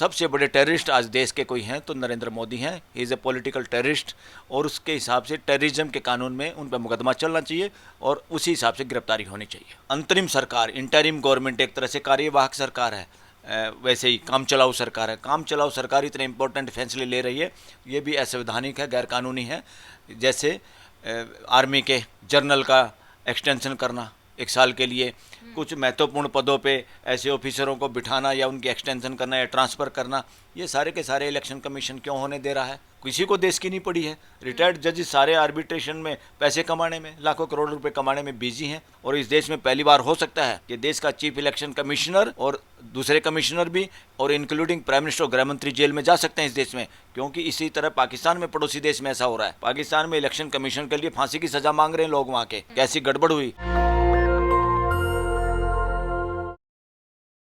सबसे बड़े टेररिस्ट आज देश के कोई हैं तो नरेंद्र मोदी हैं। He is a political terrorist और उसके हिसाब से टेररिज्म के कानून में उन पर मुकदमा चलना चाहिए और उसी हिसाब से गिरफ्तारी होनी चाहिए। अंतरिम सरकार, इंटरिम गवर्नमेंट एक तरह से कार्यवाहक सरकार है, वैसे ही काम चलाऊ सरकार है। काम चलाऊ सरकार इतने इंपॉर्टेंट फैसले ले रही है, ये भी असंवैधानिक है, गैरकानूनी है। जैसे आर्मी के जनरल का एक्सटेंशन करना 1 साल के लिए, कुछ महत्वपूर्ण पदों पे ऐसे ऑफिसरों को बिठाना या उनकी एक्सटेंशन करना या ट्रांसफ़र करना, ये सारे के सारे इलेक्शन कमीशन क्यों होने दे रहा है? किसी को देश की नहीं पड़ी है। रिटायर्ड जजेस सारे आर्बिट्रेशन में पैसे कमाने में, लाखों करोड़ रुपए कमाने में बिजी हैं। और इस देश में पहली बार हो सकता है कि देश का चीफ इलेक्शन कमिश्नर और दूसरे कमिश्नर भी और इंक्लूडिंग प्राइम मिनिस्टर और गृह मंत्री जेल में जा सकते हैं इस देश में, क्योंकि इसी तरह पाकिस्तान में, पड़ोसी देश में ऐसा हो रहा है। पाकिस्तान में इलेक्शन कमीशन के लिए फांसी की सजा मांग रहे हैं लोग वहाँ के। कैसी गड़बड़ हुई।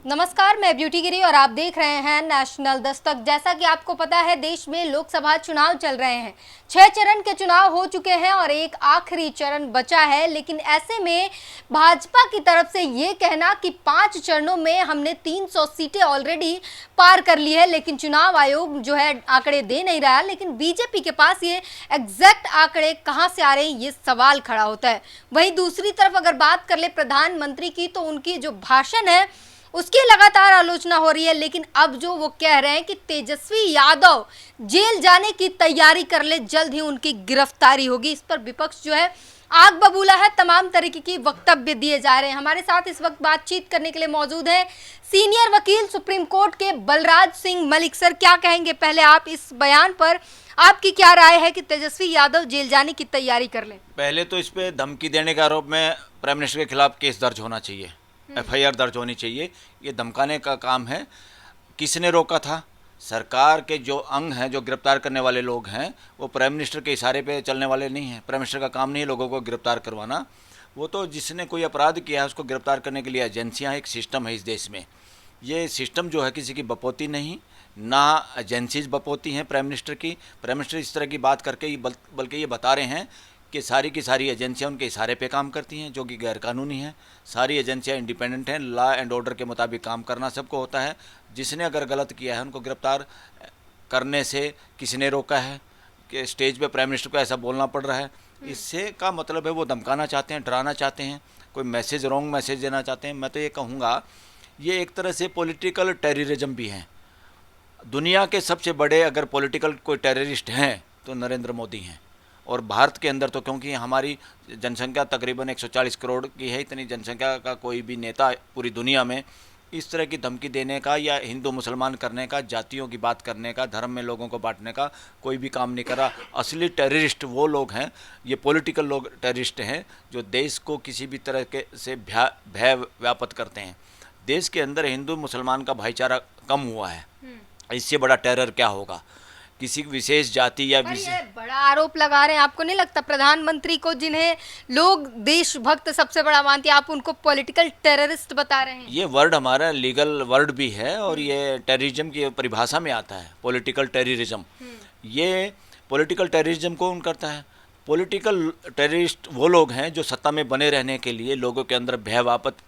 नमस्कार, मैं ब्यूटी गिरी और आप देख रहे हैं नेशनल दस्तक। जैसा कि आपको पता है, देश में लोकसभा चुनाव चल रहे हैं। 6 चरण के चुनाव हो चुके हैं और एक आखिरी चरण बचा है। लेकिन ऐसे में भाजपा की तरफ से ये कहना कि 5 चरणों में हमने 300 सीटें ऑलरेडी पार कर ली है, लेकिन चुनाव आयोग जो है आंकड़े दे नहीं रहा। लेकिन बीजेपी के पास ये एग्जैक्ट आंकड़े कहाँ से आ रहे हैं, ये सवाल खड़ा होता है। वहीं दूसरी तरफ अगर बात कर ले प्रधानमंत्री की, तो उनकी जो भाषण है उसकी लगातार आलोचना हो रही है। लेकिन अब जो वो कह रहे हैं कि तेजस्वी यादव जेल जाने की तैयारी कर ले, जल्द ही उनकी गिरफ्तारी होगी। इस पर विपक्ष जो है आग बबूला है, तमाम तरीके की वक्तव्य दिए जा रहे हैं। हमारे साथ इस वक्त बातचीत करने के लिए मौजूद है सीनियर वकील सुप्रीम कोर्ट के बलराज सिंह मलिक। सर, क्या कहेंगे पहले आप इस बयान पर? आपकी क्या राय है कि तेजस्वी यादव जेल जाने की तैयारी कर ले? पहले तो इस पे धमकी देने के आरोप में प्राइम मिनिस्टर के खिलाफ केस दर्ज होना चाहिए, FIR दर्ज होनी चाहिए। ये धमकाने का काम है। किसने रोका था? सरकार के जो अंग हैं, जो गिरफ्तार करने वाले लोग हैं, वो प्राइम मिनिस्टर के इशारे पे चलने वाले नहीं हैं। प्राइम मिनिस्टर का काम नहीं है लोगों को गिरफ्तार करवाना। वो तो जिसने कोई अपराध किया है उसको गिरफ्तार करने के लिए एजेंसियां, एक सिस्टम है इस देश में। ये सिस्टम जो है किसी की बपोती नहीं, ना एजेंसीज बपोती हैं प्राइम मिनिस्टर की। प्राइम मिनिस्टर इस तरह की बात करके ही बल्कि ये बता रहे हैं कि सारी की सारी एजेंसियां उनके इशारे पे काम करती हैं, जो कि गैरकानूनी हैं। सारी एजेंसियां इंडिपेंडेंट हैं, लॉ एंड ऑर्डर के मुताबिक काम करना सबको होता है। जिसने अगर गलत किया है उनको गिरफ्तार करने से किसने रोका है कि स्टेज पे प्राइम मिनिस्टर को ऐसा बोलना पड़ रहा है? इससे का मतलब है वो धमकाना चाहते हैं, डराना चाहते हैं, कोई मैसेज, रॉन्ग मैसेज देना चाहते हैं। मैं तो ये कहूँगा ये एक तरह से पॉलिटिकल टेररिज्म भी है। दुनिया के सबसे बड़े अगर पॉलिटिकल कोई टेररिस्ट हैं तो नरेंद्र मोदी हैं। और भारत के अंदर तो, क्योंकि हमारी जनसंख्या तकरीबन 140 करोड़ की है, इतनी जनसंख्या का कोई भी नेता पूरी दुनिया में इस तरह की धमकी देने का या हिंदू मुसलमान करने का, जातियों की बात करने का, धर्म में लोगों को बांटने का कोई भी काम नहीं कर रहा। असली टेररिस्ट वो लोग हैं, ये पॉलिटिकल लोग टेररिस्ट हैं, जो देश को किसी भी तरह के से भय व्याप्त करते हैं। देश के अंदर हिंदू मुसलमान का भाईचारा कम हुआ है, इससे बड़ा टेरर क्या होगा? किसी विशेष जाति या ये बड़ा आरोप लगा रहे हैं। आपको नहीं लगता प्रधानमंत्री को, जिन्हें लोग देशभक्त सबसे बड़ा मानते हैं, आप उनको पॉलिटिकल टेररिस्ट बता रहे हैं? ये वर्ड हमारा लीगल वर्ड भी है और ये टेररिज्म की परिभाषा में आता है, पॉलिटिकल टेररिज्म। ये पॉलिटिकल टेररिज्म कौन करता है? पॉलिटिकल टेररिस्ट वो लोग हैं जो सत्ता में बने रहने के लिए लोगों के अंदर भय व्याप्त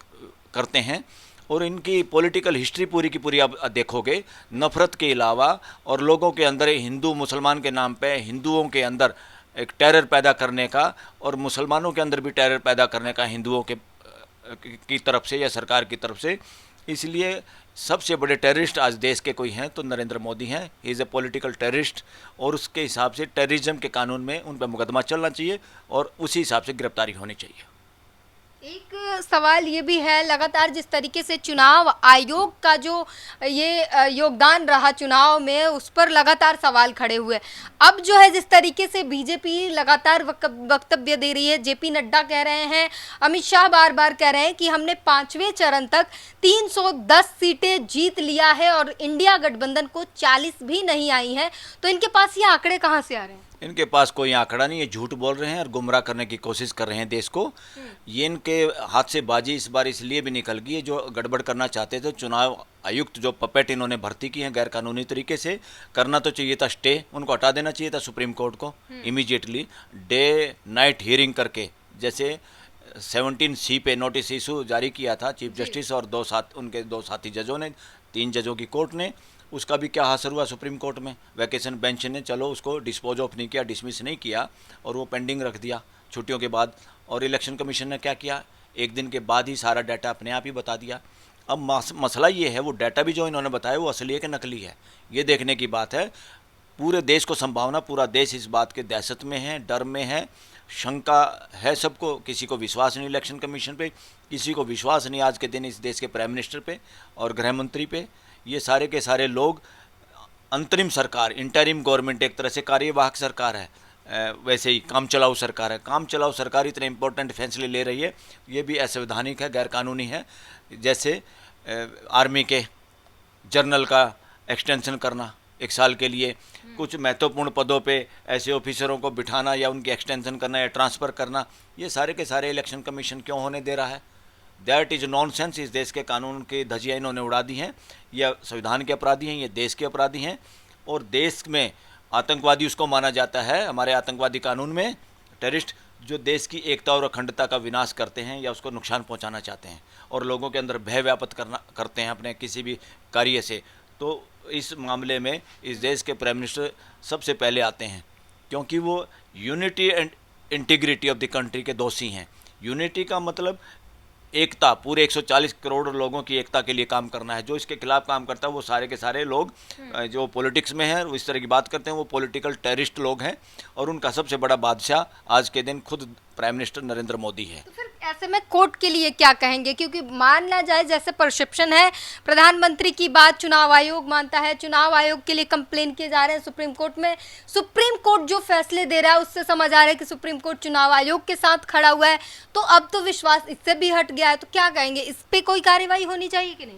करते हैं। और इनकी पॉलिटिकल हिस्ट्री पूरी की पूरी आप देखोगे, नफ़रत के अलावा और लोगों के अंदर हिंदू मुसलमान के नाम पे हिंदुओं के अंदर एक टेरर पैदा करने का और मुसलमानों के अंदर भी टेरर पैदा करने का हिंदुओं के की तरफ से या सरकार की तरफ से। इसलिए सबसे बड़े टेररिस्ट आज देश के कोई हैं तो नरेंद्र मोदी हैं। He is a political terrorist और उसके हिसाब से टेररिज्म के कानून में उन पर मुकदमा चलना चाहिए और उसी हिसाब से गिरफ्तारी होनी चाहिए। एक सवाल ये भी है, लगातार जिस तरीके से चुनाव आयोग का जो ये योगदान रहा चुनाव में, उस पर लगातार सवाल खड़े हुए। अब जो है जिस तरीके से बीजेपी लगातार वक्तव्य दे रही है, जेपी नड्डा कह रहे हैं, अमित शाह बार बार कह रहे हैं कि हमने 5वें चरण तक 310 सीटें जीत लिया है और इंडिया गठबंधन को 40 भी नहीं आई हैं। तो इनके पास ये आंकड़े कहाँ से आ रहे हैं? इनके पास कोई आंकड़ा नहीं है, झूठ बोल रहे हैं और गुमराह करने की कोशिश कर रहे हैं देश को। ये इनके हाथ से बाजी इस बार इसलिए भी निकल गई है, जो गड़बड़ करना चाहते थे चुनाव आयुक्त जो पपेट इन्होंने भर्ती की है गैरकानूनी तरीके से, करना तो चाहिए था स्टे, उनको हटा देना चाहिए था सुप्रीम कोर्ट को इमीडिएटली, डे नाइट हियरिंग करके। जैसे 17C पे नोटिस इशू जारी किया था चीफ जस्टिस और उनके दो साथी जजों ने, 3 जजों की कोर्ट ने, उसका भी क्या हासिल हुआ सुप्रीम कोर्ट में, वैकेशन बेंच ने चलो उसको डिस्पोज ऑफ नहीं किया, डिसमिस नहीं किया और वो पेंडिंग रख दिया छुट्टियों के बाद। और इलेक्शन कमीशन ने क्या किया, एक दिन के बाद ही सारा डाटा अपने आप ही बता दिया। अब मसला ये है वो डाटा भी जो इन्होंने बताया वो असली है कि नकली है, ये देखने की बात है। पूरे देश को संभावना, पूरा देश इस बात के दहशत में है, डर में है, शंका है सबको, किसी को विश्वास नहीं इलेक्शन कमीशन पे, किसी को विश्वास नहीं आज के दिन इस देश के प्राइम मिनिस्टर पे और गृह मंत्री पे। ये सारे के सारे लोग, अंतरिम सरकार, इंटरिम गवर्नमेंट एक तरह से कार्यवाहक सरकार है, वैसे ही काम चलाऊ सरकार है। काम चलाऊ सरकार इतने इंपॉर्टेंट फैसले ले रही है, ये भी असंवैधानिक है, गैरकानूनी है। जैसे आर्मी के जनरल का एक्सटेंशन करना 1 साल के लिए, कुछ महत्वपूर्ण पदों पे ऐसे ऑफिसरों को बिठाना या उनकी एक्सटेंशन करना या ट्रांसफ़र करना, ये सारे के सारे इलेक्शन कमीशन क्यों होने दे रहा है? That is nonsense. इस देश के कानून की धज्जियाँ इन्होंने उड़ा दी हैं। ये संविधान के अपराधी हैं, ये देश के अपराधी हैं। और देश में आतंकवादी उसको माना जाता है हमारे आतंकवादी कानून में, टेररिस्ट, जो देश की एकता और अखंडता का विनाश करते हैं या उसको नुकसान पहुंचाना चाहते हैं और लोगों के अंदर भय व्याप्त करते हैं अपने किसी भी कार्य से। तो इस मामले में इस देश के प्राइम मिनिस्टर सबसे पहले आते हैं, क्योंकि वो unity and integrity of the country के दोषी हैं। यूनिटी का मतलब एकता, पूरे 140 करोड़ लोगों की एकता के लिए काम करना है। जो इसके खिलाफ काम करता है वो सारे के सारे लोग जो पॉलिटिक्स में हैं, वो इस तरह की बात करते हैं, वो पॉलिटिकल टेररिस्ट लोग हैं। और उनका सबसे बड़ा बादशाह आज के दिन खुद प्राइम मिनिस्टर नरेंद्र मोदी है। तो फिर ऐसे में कोर्ट के लिए क्या कहेंगे? क्योंकि मानना जाए, जैसे परसेप्शन है, प्रधानमंत्री की बात चुनाव आयोग मानता है, चुनाव आयोग के लिए कंप्लेन किए जा रहे हैं सुप्रीम कोर्ट में। सुप्रीम कोर्ट जो फैसले दे रहा है उससे समझ आ रहा है कि सुप्रीम कोर्ट चुनाव आयोग के साथ खड़ा हुआ है, तो अब तो विश्वास इससे भी हट गया है। तो क्या कहेंगे, इस पे कोई कार्रवाई होनी चाहिए कि नहीं?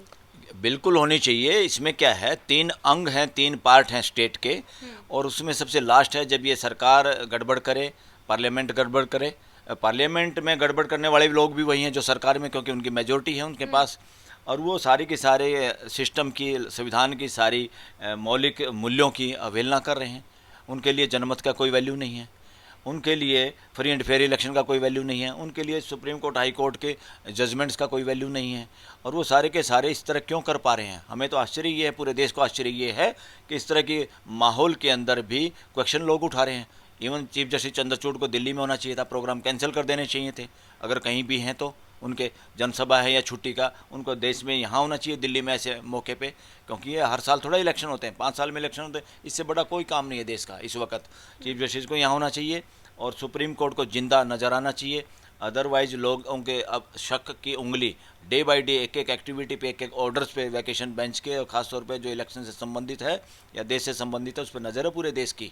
बिल्कुल होनी चाहिए। इसमें क्या है, 3 अंग हैं, 3 पार्ट हैं स्टेट के, और उसमें सबसे लास्ट है जब ये सरकार गड़बड़ करे, पार्लियामेंट गड़बड़ करे। पार्लियामेंट में गड़बड़ करने वाले लोग भी वही हैं जो सरकार में, क्योंकि उनकी मेजोरिटी है उनके पास। और वो सारी की सारे सिस्टम की, संविधान की सारी मौलिक मूल्यों की अवहेलना कर रहे हैं। उनके लिए जनमत का कोई वैल्यू नहीं है, उनके लिए फ्री एंड फेयर इलेक्शन का कोई वैल्यू नहीं है, उनके लिए सुप्रीम कोर्ट, हाई कोर्ट के जजमेंट्स का कोई वैल्यू नहीं है। और वो सारे के सारे इस तरह क्यों कर पा रहे हैं? हमें तो आश्चर्य ये है, पूरे देश को आश्चर्य ये है कि इस तरह की माहौल के अंदर भी क्वेश्चन लोग उठा रहे हैं। इवन चीफ जस्टिस चंद्रचूड़ को दिल्ली में होना चाहिए था, प्रोग्राम कैंसिल कर देने चाहिए थे। अगर कहीं भी हैं तो उनके जनसभा है या छुट्टी का, उनको देश में यहाँ होना चाहिए, दिल्ली में ऐसे मौके पे, क्योंकि ये हर साल थोड़ा इलेक्शन होते हैं, 5 साल में इलेक्शन होते हैं। इससे बड़ा कोई काम नहीं है देश का इस वक्त। चीफ जस्टिस को यहाँ होना चाहिए और सुप्रीम कोर्ट को जिंदा नजर आना चाहिए। अदरवाइज लोगों के अब शक की उंगली डे बाय डे, एक एक एक्टिविटी पे, एक एक ऑर्डर्स पे, वैकेशन बेंच के, और ख़ासतौर पे जो इलेक्शन से संबंधित है या देश से संबंधित है, उस पर नज़र है पूरे देश की।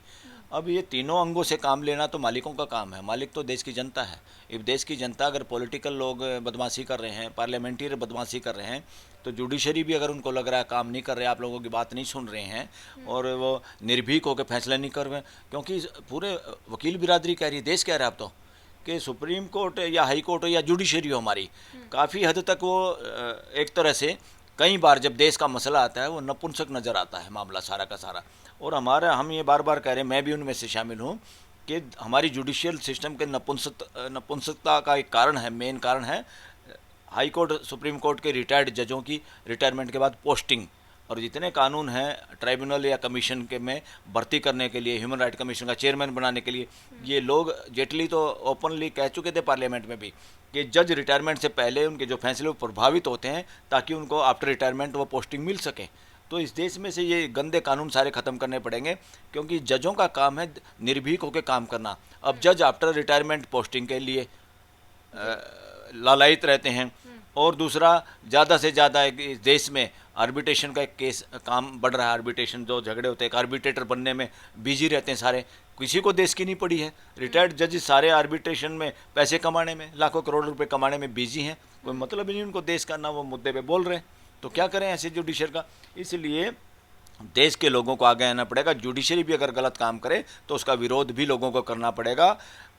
अब ये तीनों अंगों से काम लेना तो मालिकों का काम है। मालिक तो देश की जनता है। इस देश की जनता, अगर पॉलिटिकल लोग बदमाशी कर रहे हैं, पार्लियामेंटेरियन बदमाशी कर रहे हैं, तो जुडिशरी भी अगर उनको लग रहा है काम नहीं कर रहे, आप लोगों की बात नहीं सुन रहे हैं और वो निर्भीक होकर फैसला नहीं कर रहे, क्योंकि पूरे वकील बिरादरी कह रही है, देश कह रहा है अब तो, कि सुप्रीम कोर्ट या हाई कोर्ट हो या जुडिशरी हो हमारी, काफ़ी हद तक वो एक तरह से कई बार जब देश का मसला आता है वो नपुंसक नज़र आता है मामला सारा का सारा। और हम ये बार बार कह रहे हैं, मैं भी उनमें से शामिल हूँ, कि हमारी जुडिशियल सिस्टम के नपुंसकता का एक कारण है, मेन कारण है हाई कोर्ट, सुप्रीम कोर्ट के रिटायर्ड जजों की रिटायरमेंट के बाद पोस्टिंग। और जितने कानून हैं ट्राइब्यूनल या कमीशन के में भर्ती करने के लिए, ह्यूमन राइट कमीशन का चेयरमैन बनाने के लिए, ये लोग, जेटली तो ओपनली कह चुके थे पार्लियामेंट में भी कि जज रिटायरमेंट से पहले उनके जो फैसले वो प्रभावित होते हैं, ताकि उनको आफ्टर रिटायरमेंट वो पोस्टिंग मिल सके। तो इस देश में से ये गंदे कानून सारे ख़त्म करने पड़ेंगे, क्योंकि जजों का काम है निर्भीक होकर काम करना। अब जज आफ्टर रिटायरमेंट पोस्टिंग के लिए लालायित रहते हैं। और दूसरा, ज़्यादा से ज़्यादा इस देश में आर्बिट्रेशन का एक केस काम बढ़ रहा है। आर्बिट्रेशन जो झगड़े होते हैं, एक आर्बिट्रेटर बनने में बिजी रहते हैं सारे, किसी को देश की नहीं पड़ी है। रिटायर्ड जजेस सारे आर्बिट्रेशन में पैसे कमाने में, लाखों करोड़ रुपए कमाने में बिजी हैं, कोई मतलब ही नहीं उनको देश का, ना वो मुद्दे पे बोल रहे हैं। तो क्या करें ऐसे जुडिशरी का? इसलिए देश के लोगों को आगे आना पड़ेगा। जुडिशरी भी अगर गलत काम करे तो उसका विरोध भी लोगों को करना पड़ेगा,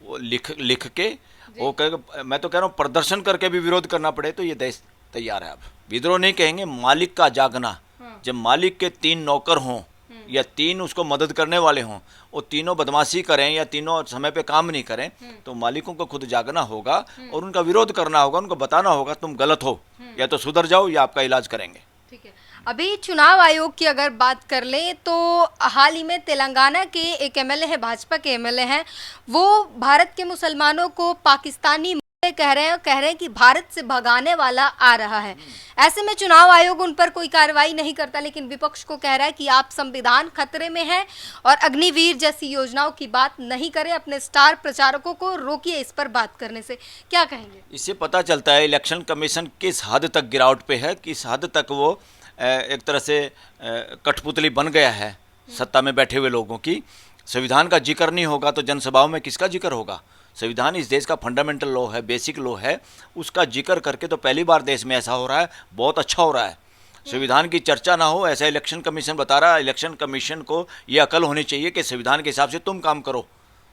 वो लिख के, वो कहेगा, मैं तो कह रहा हूँ प्रदर्शन करके भी विरोध करना पड़े तो ये देश तैयार है। अब विद्रोह नहीं कहेंगे, मालिक का जागना। जब मालिक के 3 नौकर हों या 3 उसको मदद करने वाले हों, वो तीनों बदमाशी करें या तीनों समय पे काम नहीं करें, तो मालिकों को खुद जागना होगा और उनका विरोध करना होगा, उनको बताना होगा तुम गलत हो, या तो सुधर जाओ या आपका इलाज करेंगे। ठीक है, अभी चुनाव आयोग की अगर बात कर लें तो हाल ही में तेलंगाना के एक एमएलए हैं, भाजपा के एमएलए हैं, वो भारत के मुसलमानों को पाकिस्तानी कह रहे हैं और कह रहे हैं कि भारत से भगाने वाला आ रहा है। ऐसे में चुनाव आयोग उन पर कोई कार्रवाई नहीं करता, लेकिन विपक्ष को कह रहा है कि आप संविधान खतरे में है और अग्निवीर जैसी योजनाओं की बात नहीं करें, अपने स्टार प्रचारकों को रोकिए इस पर बात करने से। क्या कहेंगे? इससे पता चलता है इलेक्शन कमीशन किस हद तक गिरावट पे है, किस हद तक वो एक तरह से कठपुतली बन गया है सत्ता में बैठे हुए लोगों की। संविधान का जिक्र नहीं होगा तो जनसभाओं में किसका जिक्र होगा? संविधान इस देश का फंडामेंटल लॉ है, बेसिक लॉ है, उसका जिक्र करके तो पहली बार देश में ऐसा हो रहा है, बहुत अच्छा हो रहा है। संविधान की चर्चा ना हो ऐसा इलेक्शन कमीशन बता रहा है। इलेक्शन कमीशन को ये अकल होनी चाहिए कि संविधान के हिसाब से तुम काम करो,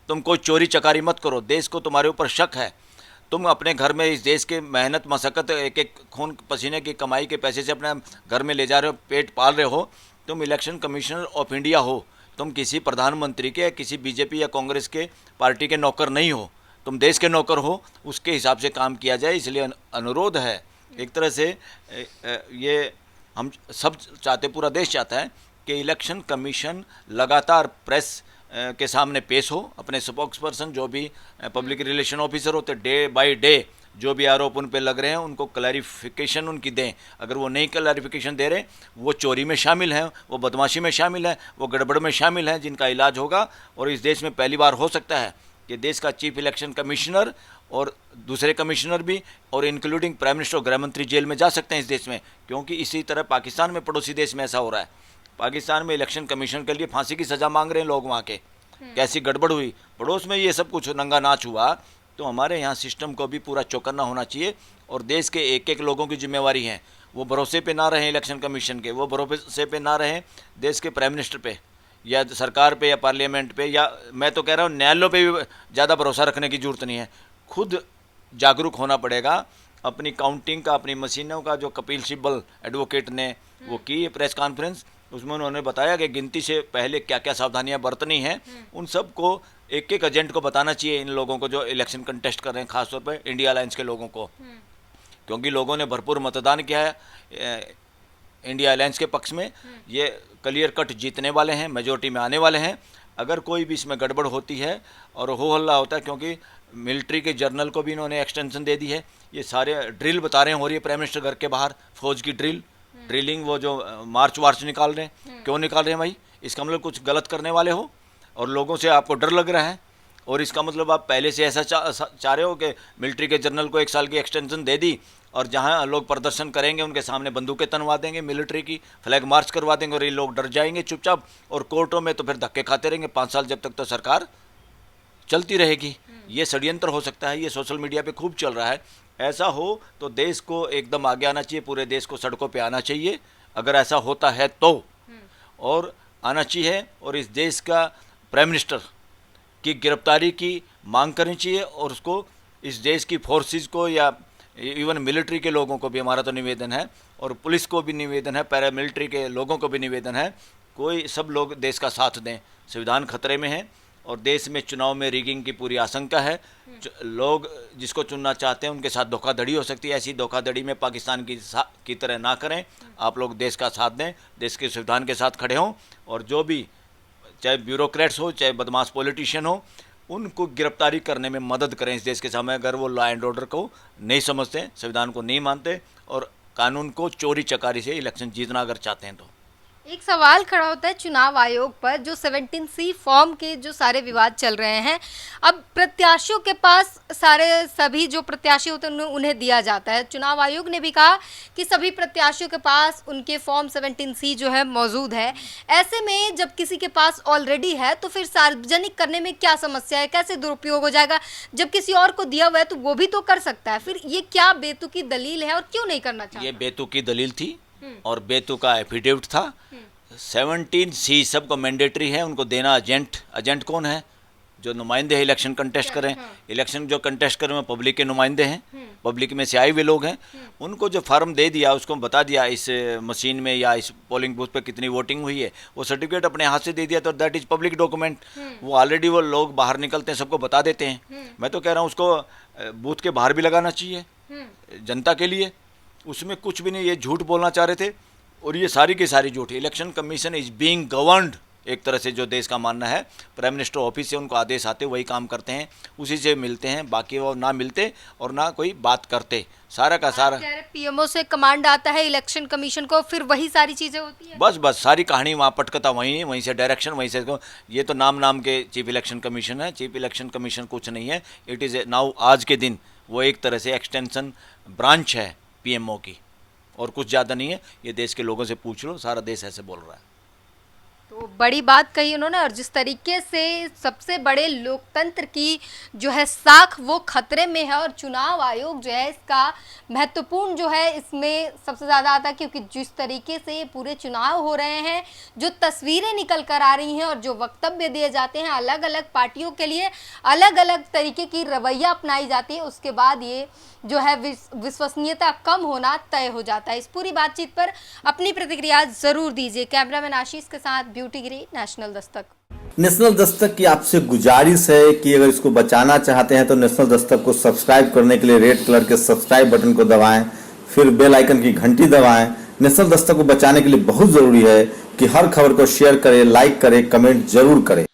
तुम कोई चोरी चकारी मत करो। देश को तुम्हारे ऊपर शक है, तुम अपने घर में इस देश के मेहनत मशक्क़त एक एक खून पसीने की कमाई के पैसे से अपने घर में ले जा रहे हो, पेट पाल रहे हो। तुम इलेक्शन कमिश्नर ऑफ इंडिया हो, तुम किसी प्रधानमंत्री के, किसी बीजेपी या कांग्रेस के पार्टी के नौकर नहीं हो, तुम देश के नौकर हो। उसके हिसाब से काम किया जाए, इसलिए अनुरोध है। एक तरह से ये हम सब चाहते, पूरा देश चाहता है कि इलेक्शन कमीशन लगातार प्रेस के सामने पेश हो, अपने स्पोक्स पर्सन जो भी पब्लिक रिलेशन ऑफिसर होते, डे बाय डे जो भी आरोप उन पे लग रहे हैं उनको क्लैरिफिकेशन उनकी दें। अगर वो नहीं क्लैरिफिकेशन दे रहे, वो चोरी में शामिल हैं, वो बदमाशी में शामिल हैं, वो गड़बड़ में शामिल हैं, जिनका इलाज होगा। और इस देश में पहली बार हो सकता है कि देश का चीफ इलेक्शन कमिश्नर और दूसरे कमिश्नर भी और इंक्लूडिंग प्राइम मिनिस्टर और गृह मंत्री जेल में जा सकते हैं इस देश में, क्योंकि इसी तरह पाकिस्तान में, पड़ोसी देश में ऐसा हो रहा है। पाकिस्तान में इलेक्शन कमीशन के लिए फांसी की सज़ा मांग रहे हैं लोग वहाँ के। कैसी गड़बड़ हुई, पड़ोस में ये सब कुछ नंगा नाच हुआ, तो हमारे यहाँ सिस्टम को भी पूरा चौकन्ना होना चाहिए। और देश के एक एक लोगों की जिम्मेवारी है, वो भरोसे पे ना रहें इलेक्शन कमीशन के, वो भरोसे पे ना रहें देश के प्राइम मिनिस्टर पे या सरकार पे या पार्लियामेंट पे, या मैं तो कह रहा हूँ न्यायालयों पे भी ज़्यादा भरोसा रखने की ज़रूरत नहीं है। खुद जागरूक होना पड़ेगा। अपनी काउंटिंग का, अपनी मशीनों का, जो कपिल सिब्बल एडवोकेट ने वो की प्रेस कॉन्फ्रेंस, उसमें उन्होंने बताया कि गिनती से पहले क्या क्या सावधानियां बरतनी हैं, उन सब को एक एक एजेंट को बताना चाहिए, इन लोगों को जो इलेक्शन कंटेस्ट कर रहे हैं, खासतौर पर इंडिया अलायंस के लोगों को, क्योंकि लोगों ने भरपूर मतदान किया है इंडिया अलायंस के पक्ष में। ये क्लियर कट जीतने वाले हैं, मेजोरिटी में आने वाले हैं। अगर कोई भी इसमें गड़बड़ होती है और हो हल्ला होता है, क्योंकि मिलिट्री के जर्नल को भी इन्होंने एक्सटेंशन दे दी है। ये सारे ड्रिल बता रहे हैं हो रही है प्राइम मिनिस्टर घर के बाहर, फौज की ड्रिलिंग, वो जो मार्च वार्च निकाल रहे हैं, क्यों निकाल रहे हैं भाई? इसका मतलब कुछ गलत करने वाले हो और लोगों से आपको डर लग रहा है, और इसका मतलब आप पहले से ऐसा चाह रहे हो कि मिलिट्री के जर्नल को 1 साल की एक्सटेंशन दे दी और जहां लोग प्रदर्शन करेंगे उनके सामने बंदूकें तनवा देंगे, मिलिट्री की फ्लैग मार्च करवा देंगे और ये लोग डर जाएंगे चुपचाप, और कोर्टों में तो फिर धक्के खाते रहेंगे 5 साल, जब तक तो सरकार चलती रहेगी। ये षड्यंत्र हो सकता है, ये सोशल मीडिया पे खूब चल रहा है। ऐसा हो तो देश को एकदम आगे आना चाहिए, पूरे देश को सड़कों पे आना चाहिए अगर ऐसा होता है तो, और आना चाहिए। और इस देश का प्राइम मिनिस्टर की गिरफ्तारी की मांग करनी चाहिए, और उसको इस देश की फोर्सेस को या इवन मिलिट्री के लोगों को भी हमारा तो निवेदन है, और पुलिस को भी निवेदन है, पैरामिलिट्री के लोगों को भी निवेदन है, कोई सब लोग देश का साथ दें। संविधान खतरे में है और देश में चुनाव में रिगिंग की पूरी आशंका है। लोग जिसको चुनना चाहते हैं उनके साथ धोखाधड़ी हो सकती है। ऐसी धोखाधड़ी में पाकिस्तान की तरह ना करें। आप लोग देश का साथ दें, देश के संविधान के साथ खड़े हों, और जो भी चाहे ब्यूरोक्रेट्स हो, चाहे बदमाश पॉलिटिशियन हो, उनको गिरफ्तारी करने में मदद करें इस देश के सामने। अगर वो लॉ एंड ऑर्डर को नहीं समझते, संविधान को नहीं मानते और कानून को चोरी चकारी से इलेक्शन जीतना अगर चाहते हैं तो। एक सवाल खड़ा होता है चुनाव आयोग पर, जो 17C फॉर्म के जो सारे विवाद चल रहे हैं, अब प्रत्याशियों के पास सभी जो प्रत्याशी होते हैं उन्हें दिया जाता है। चुनाव आयोग ने भी कहा कि सभी प्रत्याशियों के पास उनके फॉर्म 17C जो है मौजूद है। ऐसे में जब किसी के पास ऑलरेडी है तो फिर सार्वजनिक करने में क्या समस्या है, कैसे दुरुपयोग हो जाएगा? जब किसी और को दिया हुआ है तो वो भी तो कर सकता है, फिर ये क्या बेतुकी दलील है और क्यों नहीं करना चाहिए? ये बेतुकी दलील थी और बेतुका एफिडेविट था। 17C सबको मैंडेटरी है, उनको देना। एजेंट कौन है? जो नुमाइंदे हैं इलेक्शन कंटेस्ट करें। इलेक्शन जो कंटेस्ट करें वो पब्लिक के नुमाइंदे हैं, पब्लिक में से आए हुए लोग हैं। उनको जो फार्म दे दिया, उसको बता दिया इस मशीन में या इस पोलिंग बूथ पे कितनी वोटिंग हुई है, वो सर्टिफिकेट अपने हाथ से दे दिया तो दैट इज पब्लिक डॉक्यूमेंट। वो ऑलरेडी वो लोग बाहर निकलते हैं सबको बता देते हैं। मैं तो कह रहा हूँ उसको बूथ के बाहर भी लगाना चाहिए जनता के लिए। उसमें कुछ भी नहीं, ये झूठ बोलना चाह रहे थे। और ये सारी की सारी झूठी। Election commission is being governed, एक तरह से जो देश का मानना है, प्राइम मिनिस्टर ऑफिस से उनको आदेश आते वही काम करते हैं, उसी से मिलते हैं, बाकी वो ना मिलते और ना कोई बात करते, सारा का सारा। पीएमओ से कमांड आता है इलेक्शन कमीशन को, फिर वही सारी चीजें होती है। बस सारी कहानी वहाँ पटकता वहीं से डायरेक्शन वहीं से। ये तो नाम के चीफ इलेक्शन कमीशन है, चीफ इलेक्शन कमीशन कुछ नहीं है। इट इज़ नाउ, आज के दिन वो एक तरह से एक्सटेंशन ब्रांच है पीएमओ की, और कुछ ज़्यादा नहीं है। ये देश के लोगों से पूछ लो, सारा देश ऐसे बोल रहा है। तो बड़ी बात कही उन्होंने, और जिस तरीके से सबसे बड़े लोकतंत्र की जो है साख वो खतरे में है, और चुनाव आयोग जो है इसका महत्वपूर्ण जो है इसमें सबसे ज़्यादा आता है, क्योंकि जिस तरीके से ये पूरे चुनाव हो रहे हैं, जो तस्वीरें निकल कर आ रही हैं और जो वक्तव्य दिए जाते हैं, अलग अलग पार्टियों के लिए अलग अलग तरीके की रवैया अपनाई जाती है, उसके बाद ये जो है विश्वसनीयता कम होना तय हो जाता है। इस पूरी बातचीत पर अपनी प्रतिक्रिया जरूर दीजिए। कैमरामैन आशीष के साथ ब्यूटी गिरी, नेशनल दस्तक। नेशनल दस्तक की आपसे गुजारिश है कि अगर इसको बचाना चाहते हैं तो नेशनल दस्तक को सब्सक्राइब करने के लिए रेड कलर के सब्सक्राइब बटन को दबाएं, फिर बेल आइकन की घंटी दबाएं। नेशनल दस्तक को बचाने के लिए बहुत जरूरी है कि हर खबर को शेयर करें, लाइक करें, कमेंट जरूर करें।